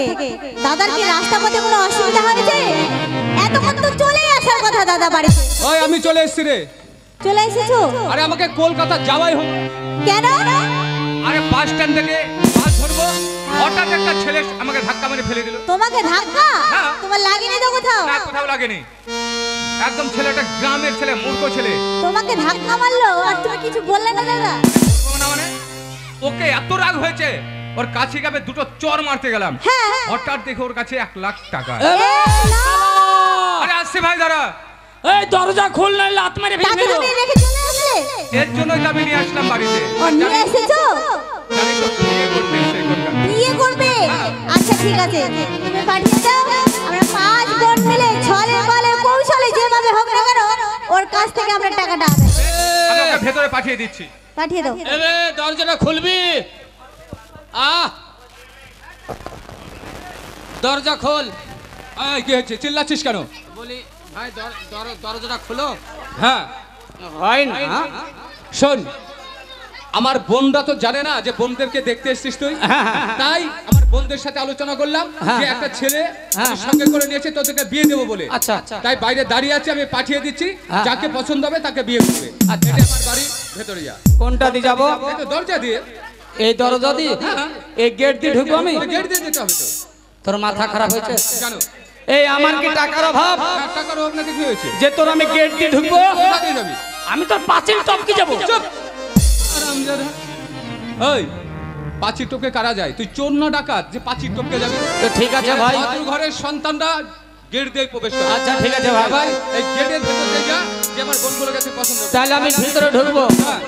থেকে। দাদার কি রাস্তা পথে কোনো অসুবিধা হয়েছে? এতক্ষণ তো চলেই আসার কথা দাদা বাড়িতে। ওই আমি চলে এসেছি রে। চলে এসেছো? আরে আমাকে কলকাতা যাওয়াই হবে। কেন? আরে বাস স্ট্যান্ড থেকে বাস ধরবো, হঠাৎ একটা ছেলে আমাকে ধাক্কা মেরে ফেলে দিল। তোমাকে ধাক্কা? হ্যাঁ। তোমার লাগেনি তো কোথাও? না, কোথাও লাগেনি। একদম ছেলেটা গ্রামের ছেলে, মূর্খ ছেলে। তোমাকে ধাক্কা মারলো আর তুমি কিছু বললে না দাদা? না মানে ওকে এত রাগ হয়েছে, ওর কাছে গিয়ে দুটো চর মারতে গেলাম। হ্যাঁ। হঠাৎ দেখে ওর কাছে 1 লাখ টাকা। এ না! আরে আসছে ভাই দাঁড়া। এই দরজা খুল না, লাত মেরে ফেলে টাকা দিল। তুমি রেখে চলে আসলে? এর জন্যই তো আমি নিয়ে আসলাম বাড়িতে। ও নিয়ে এসেছো? জানি তো বিয়ে করতে এসে কলকাতা। বিয়ে করবে? আচ্ছা ঠিক আছে, তুমি পাঠিয়ে দাও। আমরা 5 বোন মিলে ছলে বলে কৌশলে যেভাবে হোক না কেন ওর কাছ থেকে আমরা টাকাটা আদায় আমি ওকে ভেতরে পাঠিয়ে দিচ্ছি। পাঠিয়ে দাও। এবে দরজাটা খুলবি। দরজা খোল। এই কি হচ্ছে, চিল্লাচ্ছিস কেন? বলি ভাই দরজাটা খুলো। হ্যাঁ হয় না। শোন, আমার বোনরা তো জানে না যে বোনদেরকে দেখতে এসেছিস তুই। তাই আমার বোনদের সাথে আলোচনা করলাম যে একটা ছেলে আমার সঙ্গে করে নিয়েছে, তোদেরকে বিয়ে দেবো বলে। আচ্ছা। তাই বাইরে দাঁড়িয়ে আছে, আমি পাঠিয়ে দিচ্ছি। যাকে পছন্দ হবে তাকে বিয়ে করবে। আচ্ছা। এটা আমার বাড়ি, ভেতরে যা। কোনটা দিয়ে যাবো? এই তো দরজা দিয়ে। এই দরজা দিয়ে? এই গেট দিয়ে ঢুকবো আমি? গেট দিয়ে যেতে হবে তো। তোর মাথা খারাপ হয়েছে? জানো এই আমার কি টাকার অভাব টাকার অভাব নাকি? কি হয়েছে? যে তোর আমি গেট দিয়ে ঢুকবো? কোথা দিয়ে যাবি? আমি তোর পাঁচিল টপকে যাবো। চুপ! আরামজাদা। এই পাঁচির টপকে কারা যায়? তুই চোর না ডাকাত যে পাঁচির টপকে যাবি? তো ঠিক আছে ভাই। তোর ঘরের সন্তানরা গেট দিয়ে প্রবেশ করে। আচ্ছা ঠিক আছে ভাই। ভাই এই গেটের ভেতর দিয়ে যা, যে আমার বোনগুলোকে তুই পছন্দ করিস। তাহলে আমি ভিতরে ঢুকবো। হ্যাঁ,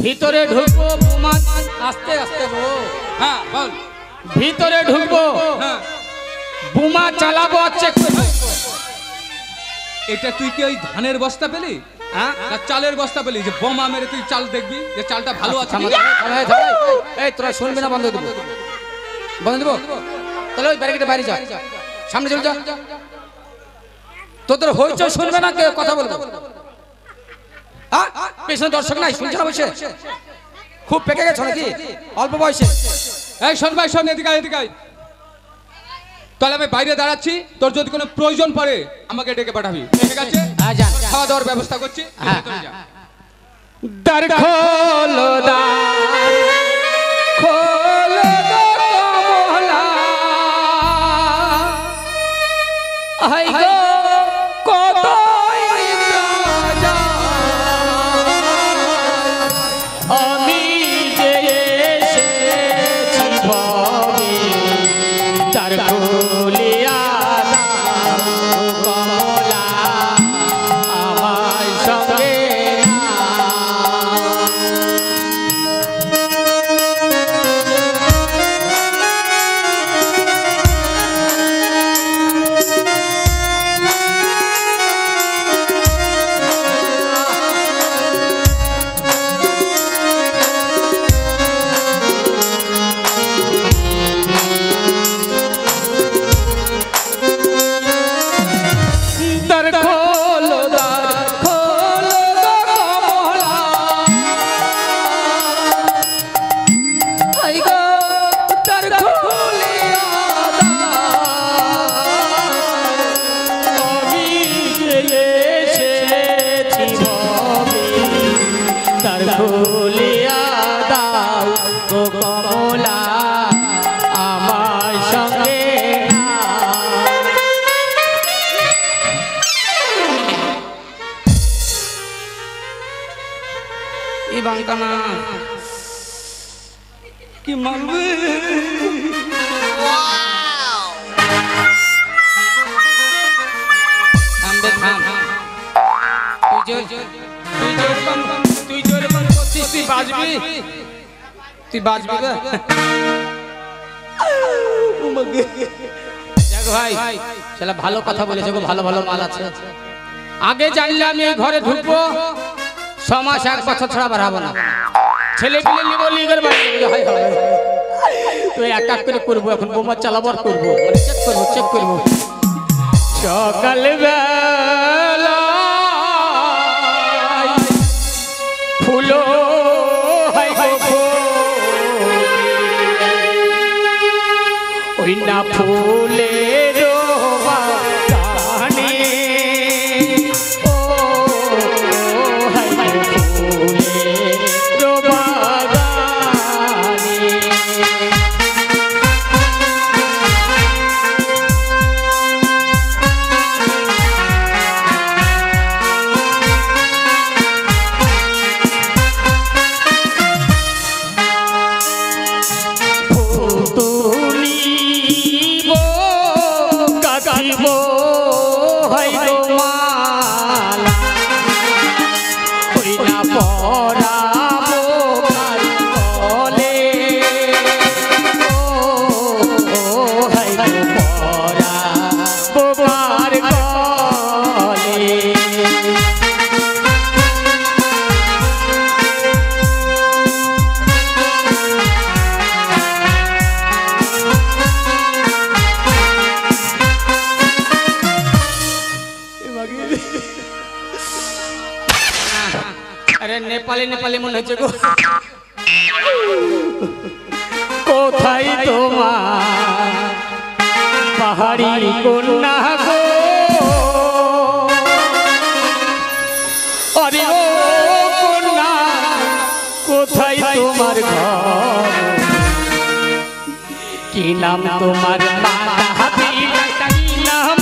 ভিতরে ঢুকবো বোমা। আস্তে আস্তে হ্যাঁ বল। ভিতরে ঢুকবো, হ্যাঁ, বোমা চালাবো আর চেক করবো। এটা তুই কি ওই ধানের বস্তা পেলি হ্যাঁ? না চালের বস্তা পেলি যে বোমা মেরে তুই চাল দেখবি যে চালটা ভালো আছে? এই তোরা শুনবি না? বন্ধ দেবো। বন্ধ দেবো? তাহলে ওই ব্যারিকেডে বাইরে যা, সামনে চলে যা। তোদের হইচই শুনবে না, কেউ কথা বলবো। পেছনে দর্শক নাই, শুনছে না বসে? খুব পেকে গেছো নাকি অল্প বয়সে? এই শোন ভাই, শোন, এদিকে আয়, এদিকে আয়। তাহলে আমি বাইরে দাঁড়াচ্ছি, তোর যদি কোনো প্রয়োজন পড়ে আমাকে ডেকে পাঠাবি, ঠিক আছে? খাওয়া দাওয়ার ব্যবস্থা করছি। ভেতরে যা। দ্বার খোলো, দ্বার খোলো গো কমলা, আই গো কত ইন্দ্রজা, আমি যে এসেছি ভবে, দ্বার খুলিয়া দাও কমলা, আমার সঙ্গে দ্বার খোলো, দ্বার খোলো গো কমলা, আই গো দ্বার খুলিয়া দাও, আমি যে এসেছি ভবে, দ্বার খুলিয়া দাও গো কমলা, আমার সঙ্গে বাঙ্কানা কি মারবে? থামবে, থাম। তুই যেরকম করছিস, তুই বাজবি, তুই বাজবি। দেখ ভাই, শালা ভালো কথা বলেছে গো, ভালো ভালো মাল আছে। আগে জানলে আমি এই ঘরে ঢুকবো 6 মাস 1 বছর ছাড়া বাড়াবো না। ছেলে পিলে নিব, লিগের বাড়ি তুই এক এক করে করবো। এখন বোমা চালাবো আর করবো, মানে চেক করবো। সকাল বেলা ফুলো ওই না ফুলের বাগানে ও হাই ফুলের বাগানে नेपाली नेपाली মনে হচ্ছে গো কোথায় তোমার পাহাড়ি কন্যা গো আরে ও কন্যা কোথায় তোমার ঘর কি নাম তোমার মাতা পিতা কি নাম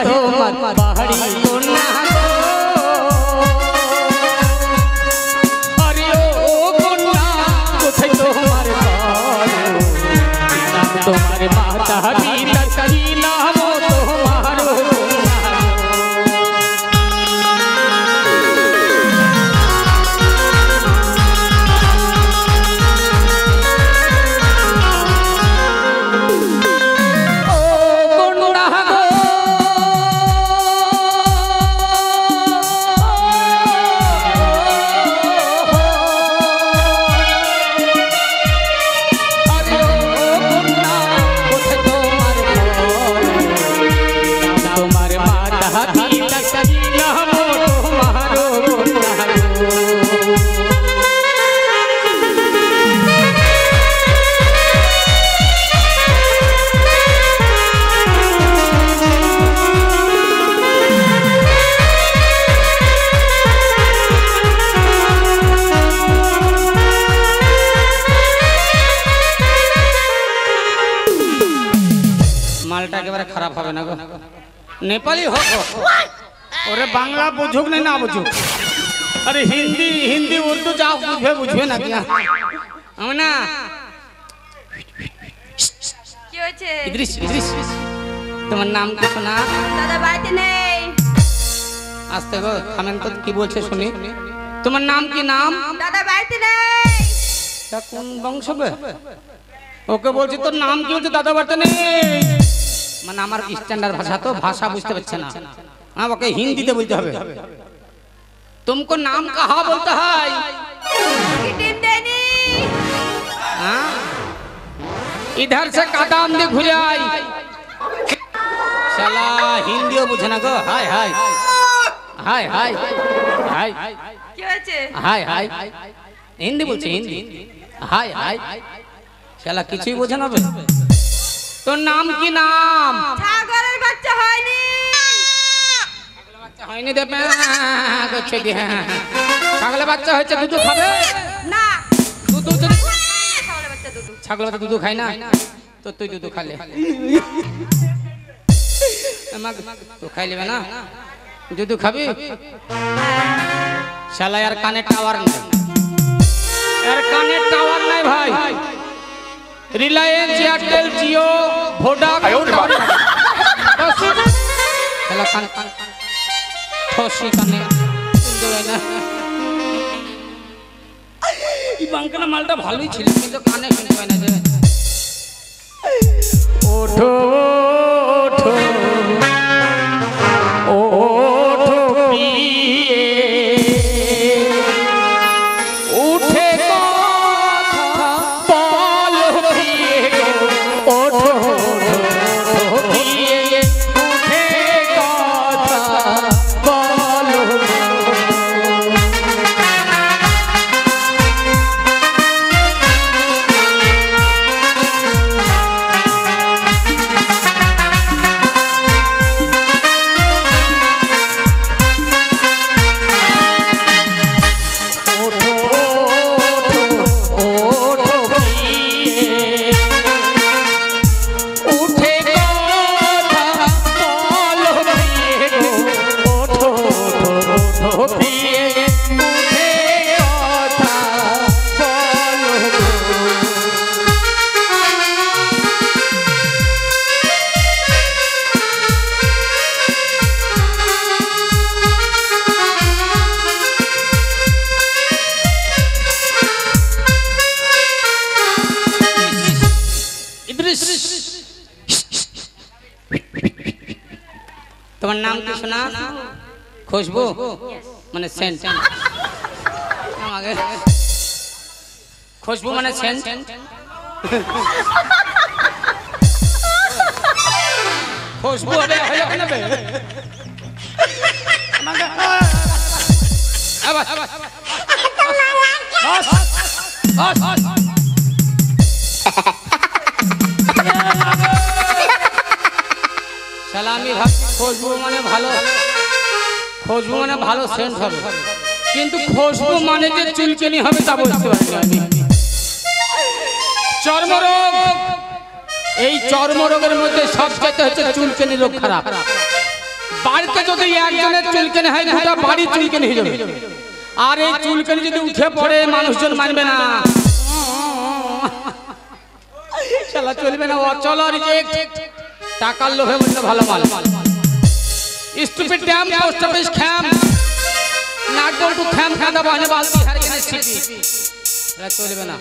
তোমার পাহাড়ি কন্যা গো আরে ও কন্যা কোথায় তোমার ঘর তোমার মাতা পিতা কি নাম তোমার মালটা একেবারে খারাপ হবে না গো नेपाली हो ओरे बांग्ला बुझुक नहीं ना बुझुक अरे हिंदी हिंदी उर्दू जाओ बुझे बुझे ना क्या हम ना কি হয়েছে इद्रिस इद्रिस তোমার নাম কি শোনা দাদা বাড়িতে নেই আস্তে গো থামেন তো কি বলছে শুনি তোমার নাম কি নাম দাদা বাড়িতে নেই তা কোন বংশ বে ওকে বলছি তোর নাম কি বলছে দাদা বাড়িতে নেই মানে আমার স্ট্যান্ডার্ড ভাষা তো ভাষা বুঝতে পারছে না हाँ ओके हिंदी ते बोलते हैं तुमको नाम कहाँ बोलता है हाँ इधर से कदम दे घुरे आई चला हिंदी ओ बुझना गो हाय हाय हाय हाय हाय কি হয়েছে हाय हाय हिंदी बोलছে हिंदी हाय हाय चला কিছুই বোঝে না তোর নাম কি নাম ছাগলের বাচ্চা হয়নি হয়নি দেবে করছে কি ছাগলের বাচ্চা হয়েছে দুধ খাবে না দুধ ছাগলের বাচ্চা দুধ ছাগলের বাচ্চা দুধ খায় না তো তুই দুধ খালে তো খাই নেবে না দুধ খাবি শালা यार কানে টাওয়ার নাই यार কানে টাওয়ার নাই ভাই रिलायंस एयरटेल जियो वोडाफोन শালা কান ठोसी কানে শুনতে না এই বাঙ্কানা মালটা ভালোই ছিল কিন্তু কানে শুনতে পায় না যে ওঠো ওঠো ওঠো পিয়ে তোমার নাম কি শোনা? খুশবু মানে সেন্ট। আমাকে খুশবু মানে সেন্ট। খুশবু হবে হলো কেন বে? আমাকে আবার সালামি ভাবছি খুশবু মানে ভালো, খুশবু মানে ভালো সেন্ট হবে, কিন্তু খুশবু মানে যে চুলকানি হবে তা বুঝতে পারিনি আমি। চর্মরোগ, এই চর্মরোগের মধ্যে সবচেয়ে হচ্ছে চুলকানি রোগ খারাপ। বাড়িতে যদি একজনের চুলকানি হয় গোটা বাড়ি চুলকানি হয়ে যাবে। আর এই চুলকানি যদি উঠে পড়ে মানুষজন মানবে না, শালা চলবে না, অচল রিজেক্ট। টাকার লোভে বললে ভালো মাল, স্টুপিড ড্যাম পোস্ট অফিস খ্যাম নাট বল্টু খ্যাম খাদা বানে বালতি হারকে সিটি, এটা চলবে না।